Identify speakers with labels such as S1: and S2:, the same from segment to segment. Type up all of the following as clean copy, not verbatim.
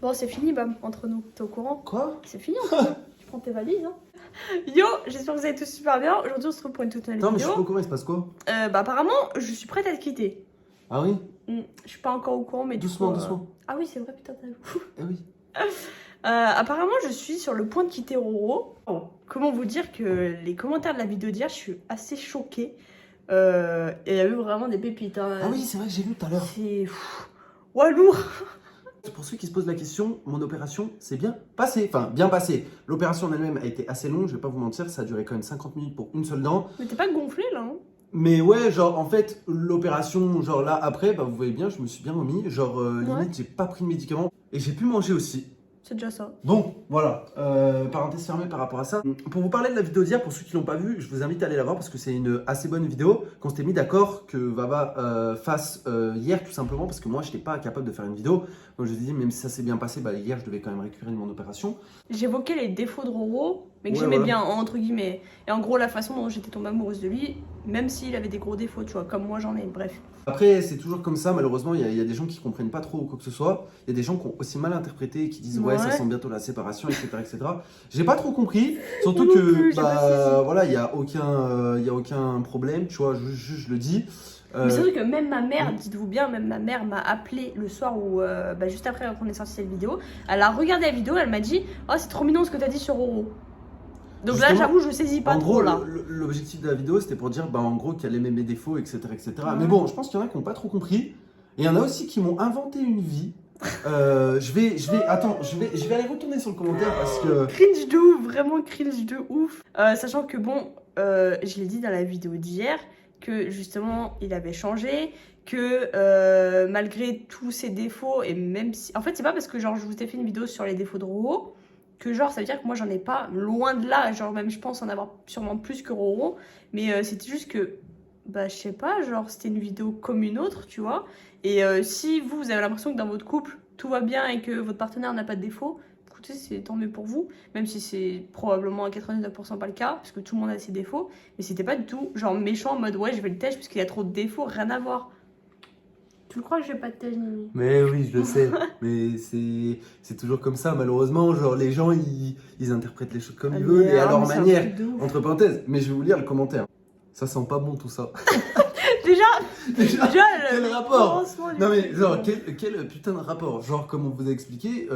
S1: Bon, c'est fini, Bam, entre nous. T'es au courant?
S2: Quoi?
S1: C'est fini entre nous. Tu prends tes valises, hein. Yo, j'espère que vous allez tous super bien. Aujourd'hui, on se retrouve pour une toute nouvelle
S2: Non, mais je suis
S1: vidéo.
S2: pas au courant, il se passe quoi?
S1: Bah, apparemment, je suis prête à te quitter.
S2: Ah oui?
S1: Je suis pas encore au courant, mais
S2: Doucement,
S1: du coup,
S2: doucement.
S1: Ah oui, c'est vrai, putain, t'as vu.
S2: Eh oui.
S1: Apparemment, je suis sur le point de quitter Roro. Comment vous dire que les commentaires de la vidéo d'hier, je suis assez choquée. Et il y a eu vraiment des pépites. Hein.
S2: Ah oui, c'est vrai que j'ai vu tout à l'heure.
S1: C'est... Ouais, lourd.
S2: Pour ceux qui se posent la question, mon opération s'est bien passée. Enfin, bien passée. L'opération en elle-même a été assez longue, je vais pas vous mentir, ça a duré quand même 50 minutes pour une seule dent.
S1: Mais t'es pas gonflé, là, hein?
S2: Mais ouais, genre, en fait, l'opération, genre là, après, bah vous voyez bien, je me suis bien remis. Genre, limite, j'ai pas pris de médicaments. Et j'ai pu manger aussi.
S1: C'est déjà ça.
S2: Bon, voilà, parenthèse fermée par rapport à ça. Pour vous parler de la vidéo d'hier, pour ceux qui l'ont pas vue, je vous invite à aller la voir parce que c'est une assez bonne vidéo. Qu'on s'était mis d'accord que Vava fasse hier tout simplement parce que moi je n'étais pas capable de faire une vidéo. Donc je me suis dit, même si ça s'est bien passé, bah, hier je devais quand même récupérer de mon opération.
S1: J'évoquais les défauts de Roro, mais que
S2: Ouais,
S1: j'aimais
S2: voilà.
S1: bien, entre guillemets. Et en gros, la façon dont j'étais tombée amoureuse de lui, même s'il avait des gros défauts, tu vois, comme moi j'en ai, bref.
S2: Après, c'est toujours comme ça, malheureusement, il y a des gens qui comprennent pas trop quoi que ce soit. Il y a des gens qui ont aussi mal interprété et qui disent ouais, ça
S1: Ouais.
S2: sent bientôt la séparation, etc. etc. J'ai pas trop compris, surtout
S1: Moi non
S2: que
S1: plus, j'ai pas saisi.
S2: voilà, il y a aucun problème, tu vois, je le dis.
S1: Mais c'est vrai que même ma mère, dites-vous bien, même ma mère m'a appelé le soir où, juste après qu'on ait sorti cette vidéo. Elle a regardé la vidéo, elle m'a dit oh, c'est trop mignon ce que t'as dit sur Roro. Donc là,
S2: Justement,
S1: j'avoue, je saisis pas
S2: en
S1: trop
S2: gros,
S1: là.
S2: l'objectif de la vidéo, c'était pour dire bah, en gros qu'elle aimait mes défauts, etc. etc.
S1: Ouais.
S2: Mais bon, je pense qu'il y en a qui n'ont pas trop compris. Et il y en a aussi qui m'ont inventé une vie. Attends, je vais aller retourner sur le commentaire parce que.
S1: Cringe de ouf, vraiment cringe de ouf. Sachant que bon, je l'ai dit dans la vidéo d'hier, que justement il avait changé, que malgré tous ses défauts, et même si. En fait, c'est pas parce que genre je vous ai fait une vidéo sur les défauts de Roro que genre ça veut dire que moi j'en ai pas, loin de là, genre même je pense en avoir sûrement plus que Roro, mais c'était juste que. Bah, je sais pas, genre c'était une vidéo comme une autre, tu vois. Et si vous avez l'impression que dans votre couple tout va bien et que votre partenaire n'a pas de défaut, écoutez, c'est tant mieux pour vous, même si c'est probablement à 99% pas le cas, parce que tout le monde a ses défauts. Mais c'était pas du tout genre méchant en mode ouais, je vais le tèche parce qu'il y a trop de défauts, rien à voir. Tu le crois que je vais pas te tèche, Nini?
S2: Mais oui, je le sais. Mais c'est toujours comme ça, malheureusement. Genre, les gens, ils interprètent les choses comme ils veulent et à leur manière. Entre parenthèses. Mais je vais vous lire le commentaire. Ça sent pas bon tout ça.
S1: Déjà,
S2: Quel
S1: le
S2: rapport?
S1: commencement du
S2: Non mais
S1: truc,
S2: genre
S1: bon.
S2: quel putain de rapport? Genre comme on vous a expliqué,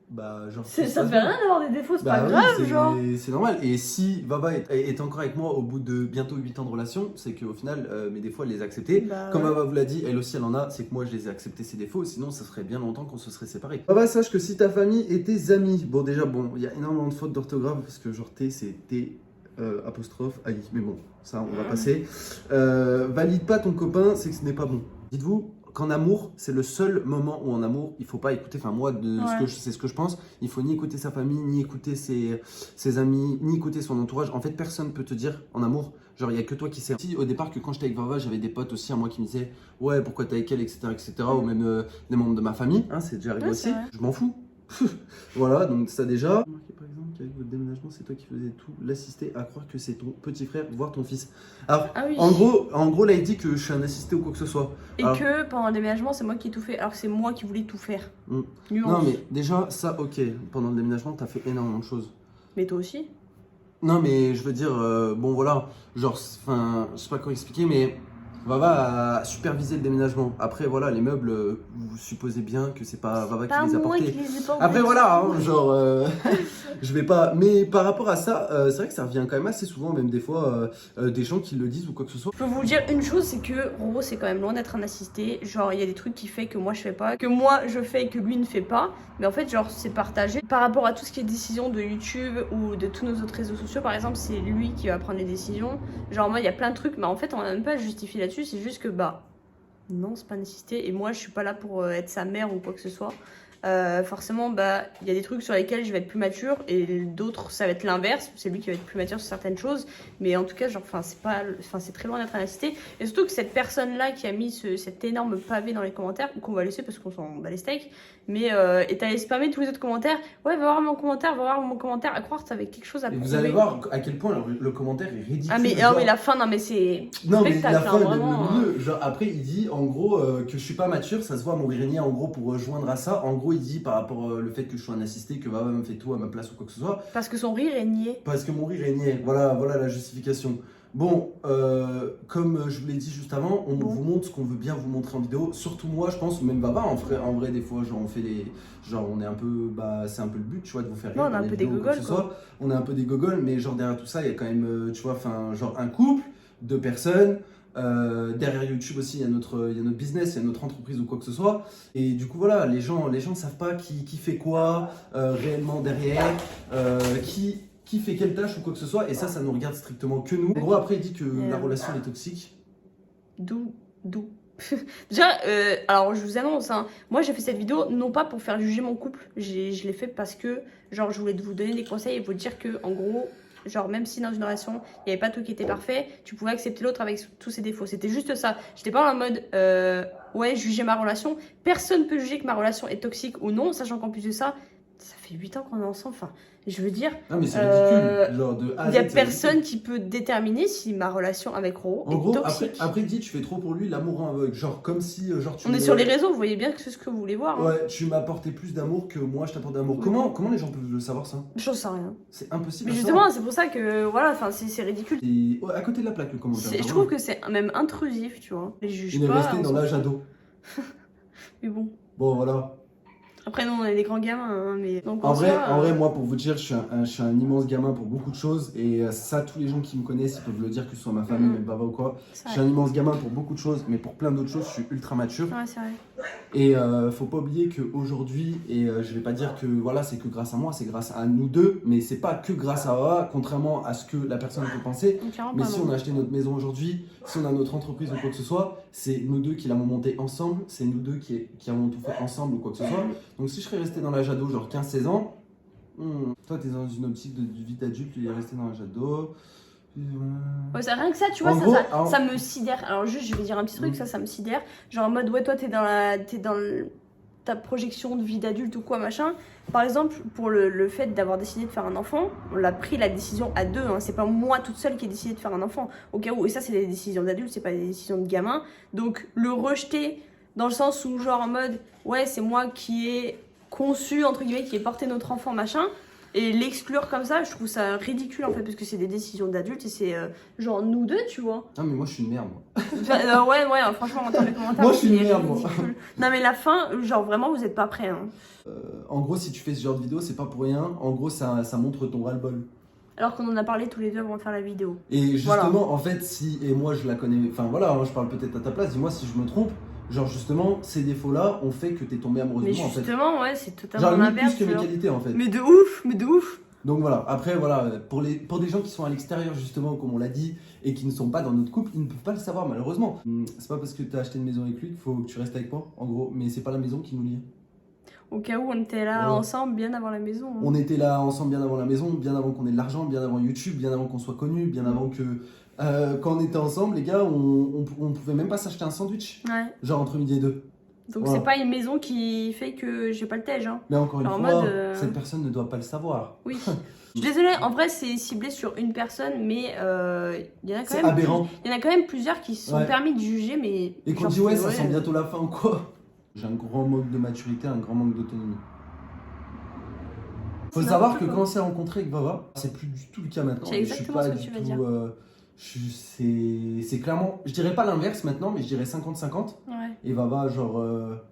S2: bah genre
S1: Ça fait rien d'avoir des défauts, c'est pas
S2: oui,
S1: grave, genre.
S2: c'est normal. Et si Vava est encore avec moi au bout de bientôt 8 ans de relation, c'est qu'au final mes défauts elle les a acceptés.
S1: Bah,
S2: Comme
S1: ouais.
S2: Vava vous l'a dit, elle aussi elle en a, c'est que moi je les ai acceptés ses défauts, sinon ça serait bien longtemps qu'on se serait séparés. Vava, sache que si ta famille et tes amis, bon déjà bon, il y a énormément de fautes d'orthographe parce que genre T c'est T apostrophe Ali, mais bon, ça on va passer. Valide pas ton copain, c'est que ce n'est pas bon. Dites-vous qu'en amour, c'est le seul moment où en amour, il faut pas écouter, enfin moi, c'est ce que je pense, il faut ni écouter sa famille, ni écouter ses amis, ni écouter son entourage. En fait, personne peut te dire en amour, genre il y a que toi qui sais. Si au départ que quand j'étais avec Vava, j'avais des potes aussi à moi qui me disaient ouais pourquoi t'es avec elle, etc. etc. ou même des membres de ma famille, hein, c'est déjà arrivé
S1: Ouais,
S2: aussi,
S1: c'est vrai.
S2: je m'en fous. Voilà, donc ça déjà. Remarquez par exemple qu'avec votre déménagement, c'est toi qui faisais tout, l'assister à croire que c'est ton petit frère, voire ton fils. Alors,
S1: Ah oui.
S2: en gros, là, il dit que je suis un assisté ou quoi que ce soit.
S1: Et
S2: Alors,
S1: que pendant le déménagement, c'est moi qui ai tout fait, alors que c'est moi qui voulais tout faire. Nuance.
S2: non, mais déjà, ça, ok. Pendant le déménagement, t'as fait énormément de choses.
S1: Mais toi aussi.
S2: Non, mais je veux dire, bon, voilà. Genre, enfin, je sais pas comment expliquer, mais Vava a supervisé le déménagement. Après, voilà, les meubles, vous supposez bien que c'est pas Vava
S1: Pas
S2: qui les a
S1: moi
S2: portés.
S1: qui les ai pas
S2: Après
S1: ouverts.
S2: voilà, hein, genre, je vais pas. Mais par rapport à ça, c'est vrai que ça revient quand même assez souvent, même des fois, des gens qui le disent ou quoi que ce soit.
S1: Je peux vous dire une chose, c'est que Roro c'est quand même loin d'être un assisté. Genre il y a des trucs qu'il fait que moi je fais pas, que moi je fais et que lui ne fait pas. Mais en fait genre c'est partagé. Par rapport à tout ce qui est décision de YouTube ou de tous nos autres réseaux sociaux par exemple, c'est lui qui va prendre les décisions. Genre moi il y a plein de trucs, mais en fait on n'a même pas à justifier là-dessus, c'est juste que bah non c'est pas un assisté et moi je suis pas là pour être sa mère ou quoi que ce soit. Forcément bah il y a des trucs sur lesquels je vais être plus mature et d'autres ça va être l'inverse, c'est lui qui va être plus mature sur certaines choses, mais en tout cas genre c'est très loin d'être un assisté. Et surtout que cette personne là qui a mis cet énorme pavé dans les commentaires qu'on va laisser parce qu'on s'en bat les steaks, Mais et t'allais spammer tous les autres commentaires. Ouais, va voir mon commentaire, va voir mon commentaire. À croire que t'avais quelque chose à
S2: Et
S1: prouver.
S2: vous allez voir à quel point le commentaire est ridicule.
S1: Ah mais,
S2: genre...
S1: non, mais la fin, non mais c'est
S2: non mais
S1: spectacle,
S2: la fin,
S1: vraiment.
S2: le milieu, genre après il dit en gros que je suis pas mature, ça se voit à mon rire en gros pour rejoindre à ça. En gros il dit par rapport le fait que je sois un assisté, que Vava me fait tout à ma place ou quoi que ce soit.
S1: Parce que son rire est niais.
S2: Parce que mon rire est niais, voilà la justification. Bon, comme je vous l'ai dit juste avant, on vous montre ce qu'on veut bien vous montrer en vidéo. Surtout moi, je pense, ou même Vava, en vrai, des fois, genre, on fait les. Genre, on est un peu. Bah, c'est un peu le but, tu vois, de vous faire rire.
S1: Non, on est un peu des gogoles, quoi.
S2: On est un peu des gogoles, mais genre, derrière tout ça, il y a quand même, tu vois, enfin, genre, un couple, 2 personnes. Derrière YouTube aussi, il y a notre business, il y a notre entreprise ou quoi que ce soit. Et du coup, voilà, les gens ne savent pas qui fait quoi réellement derrière, qui fait quelle tâche ou quoi que ce soit, et ça nous regarde strictement que nous. En gros, après, il dit que la relation est toxique.
S1: D'où Déjà, alors je vous annonce, hein, moi j'ai fait cette vidéo non pas pour faire juger mon couple, je l'ai fait parce que, genre, je voulais vous donner des conseils et vous dire que, en gros, genre, même si dans une relation, il n'y avait pas tout qui était parfait, tu pouvais accepter l'autre avec tous ses défauts. C'était juste ça. J'étais pas en mode, ouais, juger ma relation. Personne peut juger que ma relation est toxique ou non, sachant qu'en plus de ça fait 8 ans qu'on est ensemble. Enfin, je veux dire,
S2: ah, mais c'est ridicule. Genre de A à Z,
S1: il n'y a personne qui peut déterminer si ma relation avec Ro
S2: en gros,
S1: toxique.
S2: Après, il dit, tu fais trop pour lui, l'amour en aveugle. Genre, comme si. Genre,
S1: on est sur les réseaux, vous voyez bien que c'est ce que vous voulez voir.
S2: Ouais, tu m'apportais plus d'amour que moi, je t'apporte d'amour. Comment les gens peuvent le savoir, ça?
S1: J'en sais rien.
S2: C'est impossible.
S1: Mais justement, c'est pour ça que, voilà, c'est ridicule.
S2: Et à côté de la plaque, le commentaire.
S1: Je trouve que c'est même intrusif, tu vois. Les juges
S2: il est resté dans l'âge ado.
S1: Mais bon.
S2: Bon, voilà.
S1: Après, nous, on est des grands gamins, hein, mais... Donc,
S2: en vrai, moi, pour vous dire, je suis un immense gamin pour beaucoup de choses. Et ça, tous les gens qui me connaissent, ils peuvent le dire, que ce soit ma famille, même Baba ou quoi. Je suis un immense gamin pour beaucoup de choses, mais pour plein d'autres choses, je suis ultra mature.
S1: Ouais, c'est vrai.
S2: Et faut pas oublier qu'aujourd'hui, et je vais pas dire que voilà, c'est que grâce à moi, c'est grâce à nous deux, mais c'est pas que grâce à Baba, contrairement à ce que la personne peut penser. Mais si on a acheté notre maison aujourd'hui, si on a notre entreprise ou quoi que ce soit, c'est nous deux qui l'avons montée ensemble, c'est nous deux qui avons tout fait ensemble ou quoi que ce soit. Donc si je serais resté dans l'âge ado, genre 15-16 ans, toi t'es dans une optique de vie d'adulte, il est resté dans l'âge ado.
S1: Ouais, rien que ça, tu vois, ça me sidère. Alors juste, je vais dire un petit truc, ça me sidère. Genre en mode, ouais, toi t'es dans ta projection de vie d'adulte ou quoi, machin. Par exemple, pour le fait d'avoir décidé de faire un enfant, on a pris la décision à deux, hein. C'est pas moi toute seule qui ai décidé de faire un enfant, au cas où. Et ça, c'est des décisions d'adultes, c'est pas des décisions de gamin. Donc le rejeter dans le sens où, genre en mode, ouais, c'est moi qui ai conçu, entre guillemets, qui ai porté notre enfant, machin. Et l'exclure comme ça, je trouve ça ridicule en fait, parce que c'est des décisions d'adultes et c'est genre nous deux, tu vois.
S2: Ah, mais moi je suis une merde, moi.
S1: Ouais, franchement, entendre les commentaires.
S2: Moi je suis une merde, moi.
S1: Non, mais la fin, genre vraiment, vous êtes pas prêts. Hein.
S2: En gros, si tu fais ce genre de vidéo, c'est pas pour rien. En gros, ça montre ton ras-le-bol.
S1: Alors qu'on en a parlé tous les deux avant de faire la vidéo.
S2: Et justement, en fait, et moi je la connais, enfin voilà, hein, je parle peut-être à ta place, dis-moi si je me trompe. Genre justement, ces défauts-là ont fait que t'es tombé amoureuse de moi en fait.
S1: Justement, ouais, c'est totalement
S2: genre,
S1: l'inverse.
S2: Plus que mes qualités en fait.
S1: Mais de ouf.
S2: Donc voilà, après voilà, pour des gens qui sont à l'extérieur justement, comme on l'a dit, et qui ne sont pas dans notre couple, ils ne peuvent pas le savoir malheureusement. C'est pas parce que t'as acheté une maison avec lui qu'il faut que tu restes avec moi, en gros, mais c'est pas la maison qui nous lie.
S1: Au cas où on était là ensemble bien avant la maison. Hein.
S2: On était là ensemble bien avant la maison, bien avant qu'on ait de l'argent, bien avant YouTube, bien avant qu'on soit connus, bien avant que... quand on était ensemble, les gars, on pouvait même pas s'acheter un sandwich. Ouais. Genre entre midi et deux.
S1: Donc c'est pas une maison qui fait que j'ai pas le tège. Hein.
S2: Mais encore une fois, cette personne ne doit pas le savoir.
S1: Oui. Je suis désolée, en vrai c'est ciblé sur une personne, mais il y en a quand même.
S2: Aberrant.
S1: Il y en a quand même plusieurs qui se sont permis de juger, mais.
S2: Et qu'on dit ouais, ça sent bientôt la fin ou quoi. J'ai un grand manque de maturité, un grand manque d'autonomie. Faut savoir que quand on s'est rencontré avec Vava, c'est plus du tout le cas maintenant.
S1: C'est exactement ce que tu vas dire.
S2: C'est clairement, je dirais pas l'inverse maintenant, mais je dirais 50-50.
S1: Ouais.
S2: Et Vava, genre,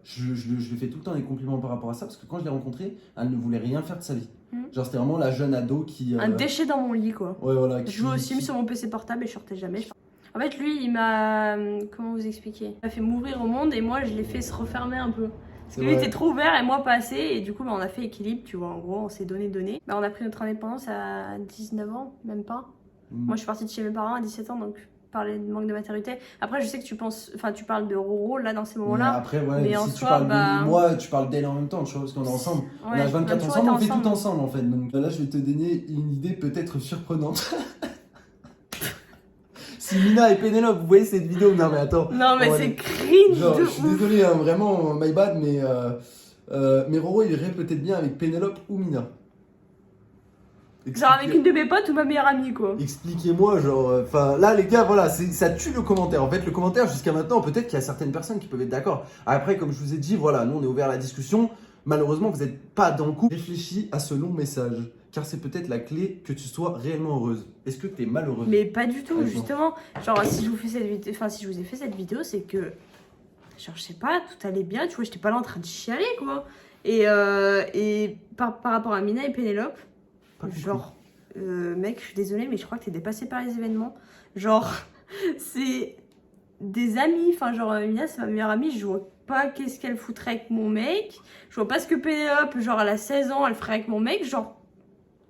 S2: je lui fais tout le temps des compliments par rapport à ça, parce que quand je l'ai rencontrée, elle ne voulait rien faire de sa vie. Genre, c'était vraiment la jeune ado qui.
S1: Un déchet dans mon lit, quoi.
S2: Ouais, voilà.
S1: Je jouais au Sims sur mon PC portable et je sortais jamais. En fait, lui, il m'a. Comment vous expliquer? Il m'a fait m'ouvrir au monde et moi, je l'ai fait se refermer un peu. Parce que lui était trop ouvert et moi pas assez, et du coup on a fait équilibre, tu vois, en gros on s'est donné. On a pris notre indépendance à 19 ans, même pas. Moi je suis partie de chez mes parents à 17 ans, donc parler de manque de maturité. Après je sais que tu parles de Roro là dans ces moments-là.
S2: Après ouais,
S1: mais
S2: si tu parles de moi, tu parles d'elle en même temps, tu vois, parce qu'on est ensemble. On a 24 ensemble, on fait tout ensemble en fait. Donc là je vais te donner une idée peut-être surprenante. Si Mina et Pénélope, vous voyez cette vidéo, non mais attends.
S1: Non mais c'est cringe.
S2: Genre, je suis désolé, hein, vraiment, my bad, mais Mais Roro, il irait peut-être bien avec Pénélope ou Mina.
S1: Genre avec une de mes potes ou ma meilleure amie, quoi.
S2: Expliquez-moi, genre, enfin, là, les gars, voilà, ça tue le commentaire. En fait, le commentaire, jusqu'à maintenant, peut-être qu'il y a certaines personnes qui peuvent être d'accord. Après, comme je vous ai dit, voilà, nous, on est ouvert à la discussion. Malheureusement, vous n'êtes pas dans le coup. Réfléchis à ce long message, car c'est peut-être la clé que tu sois réellement heureuse. Est-ce que tu es malheureuse?
S1: Mais pas du tout,
S2: D'accord.
S1: justement. Genre, si je vous fais cette vidéo, enfin, si je vous ai fait cette vidéo, c'est que, genre, je sais pas, tout allait bien, tu vois, j'étais pas là en train de chialer, quoi. Et par rapport à Mina et Pénélope,
S2: Pas compris.
S1: genre, mec, je suis désolée, mais je crois que t'es dépassé par les événements. Genre, c'est des amis, enfin, genre, Mina, c'est ma meilleure amie, je vois pas qu'est-ce qu'elle foutrait avec mon mec. Je vois pas ce que Pénélope, genre, elle a 16 ans, elle ferait avec mon mec, genre.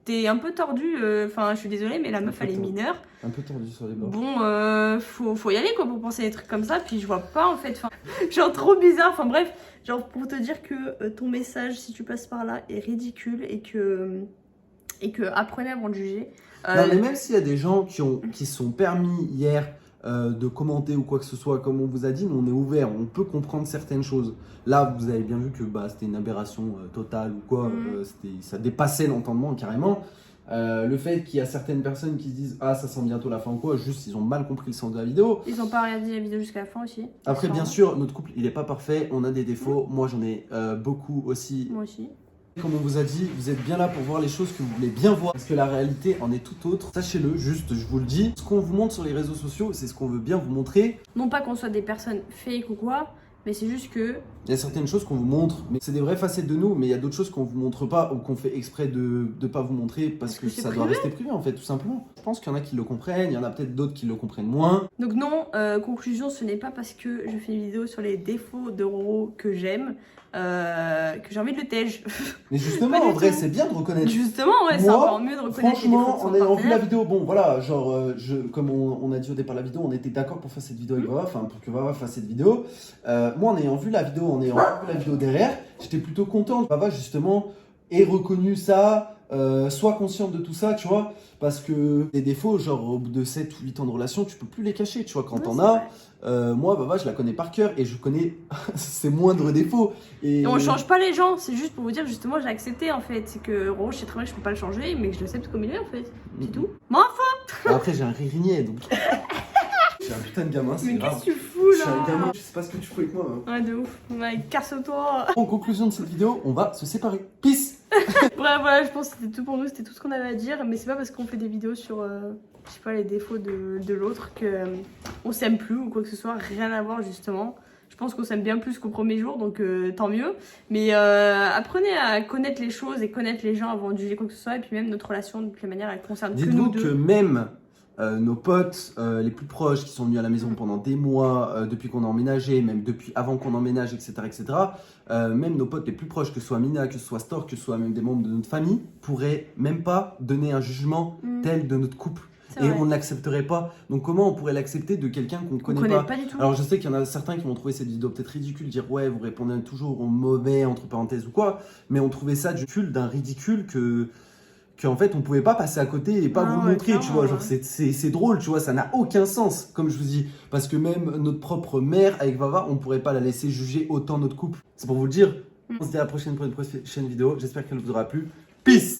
S1: T'es un peu tordu, enfin je suis désolée mais la meuf elle est mineure.
S2: Un peu tordu sur les bords.
S1: Bon, faut y aller quoi pour penser à des trucs comme ça, puis je vois pas en fait, enfin, genre trop bizarre, enfin bref, genre pour te dire que ton message si tu passes par là est ridicule et que apprenez avant de juger.
S2: Non, mais même s'il y a des gens qui sont permis hier de commenter ou quoi que ce soit, comme on vous a dit, nous on est ouvert, on peut comprendre certaines choses. Là, vous avez bien vu que bah, c'était une aberration totale ou quoi, ça dépassait l'entendement carrément. Le fait qu'il y a certaines personnes qui se disent ah ça sent bientôt la fin ou quoi, juste ils ont mal compris le sens de la vidéo.
S1: Ils ont pas regardé la vidéo jusqu'à la fin aussi.
S2: Après bien sûr notre couple il est pas parfait, on a des défauts, moi j'en ai beaucoup aussi.
S1: Moi aussi.
S2: Comme on vous a dit, vous êtes bien là pour voir les choses que vous voulez bien voir, parce que la réalité en est tout autre. Sachez-le, juste, je vous le dis, ce qu'on vous montre sur les réseaux sociaux, c'est ce qu'on veut bien vous montrer.
S1: Non pas qu'on soit des personnes fake ou quoi, mais c'est juste que...
S2: Il y a certaines choses qu'on vous montre, mais c'est des vraies facettes de nous, mais il y a d'autres choses qu'on vous montre pas ou qu'on fait exprès de ne pas vous montrer parce que ça doit rester privé en fait, tout simplement. Je pense qu'il y en a qui le comprennent, il y en a peut-être d'autres qui le comprennent moins.
S1: Donc non, conclusion, ce n'est pas parce que je fais une vidéo sur les défauts de Roro que j'aime, que j'ai envie de le tège.
S2: Mais justement, en vrai, c'est bien de reconnaître.
S1: Justement, ouais, c'est encore mieux de reconnaître les défauts de
S2: franchement,
S1: son
S2: en ayant vu la
S1: partenaire.
S2: vidéo, bon voilà, genre, comme on a dit au départ de la vidéo, on était d'accord pour faire cette vidéo avec Vava, enfin pour que Vava fasse cette vidéo. Moi, en ayant vu la vidéo, derrière, j'étais plutôt content. Vava, justement, ait reconnu ça, soit consciente de tout ça, tu vois, parce que les défauts, genre au bout de 7 ou 8 ans de relation, tu peux plus les cacher, tu vois, quand t'en as. Moi, Vava, je la connais par cœur et je connais ses moindres défauts. Et
S1: on change pas les gens, c'est juste pour vous dire, justement, j'ai accepté en fait. C'est que Roro, je sais très bien que je peux pas le changer, mais que je l'accepte comme il est en fait. C'est tout. Mon enfant.
S2: Après, j'ai un rérigné, donc. Je suis un putain de gamin, c'est
S1: Mais
S2: grave.
S1: qu'est-ce que tu fous
S2: Je suis un
S1: là?
S2: gamin, je sais pas ce que tu fais avec moi. Hein.
S1: Ouais, de ouf. Ouais, casse-toi.
S2: En conclusion de cette vidéo, on va se séparer. Peace.
S1: Bref, voilà, je pense que c'était tout pour nous, c'était tout ce qu'on avait à dire. Mais c'est pas parce qu'on fait des vidéos sur, je sais pas, les défauts de l'autre que on s'aime plus ou quoi que ce soit. Rien à voir, justement. Je pense qu'on s'aime bien plus qu'au premier jour, donc tant mieux. Mais apprenez à connaître les choses et connaître les gens avant de juger quoi que ce soit. Et puis même notre relation, de quelle manière elle concerne que nous
S2: Dites-vous que
S1: deux.
S2: même nos potes les plus proches qui sont venus à la maison pendant des mois, depuis qu'on a emménagé, même depuis avant qu'on emménage, etc., même nos potes les plus proches, que ce soit Mina, que ce soit Stork, que ce soit même des membres de notre famille, pourraient même pas donner un jugement tel de notre couple. Et on ne l'accepterait pas. Donc comment on pourrait l'accepter de quelqu'un qu'on ne connaît pas
S1: du tout.
S2: Alors je sais qu'il y en a certains qui vont trouver cette vidéo peut-être ridicule, dire ouais vous répondez toujours au mauvais entre parenthèses ou quoi, mais on trouvait ça d'un ridicule qu'en fait on pouvait pas passer à côté et pas vous le montrer, tu vois, genre c'est drôle, tu vois, ça n'a aucun sens, comme je vous dis, parce que même notre propre mère avec Vava, on pourrait pas la laisser juger autant notre couple. C'est pour vous le dire. On se dit à la prochaine pour une prochaine vidéo, j'espère qu'elle vous aura plu. Peace.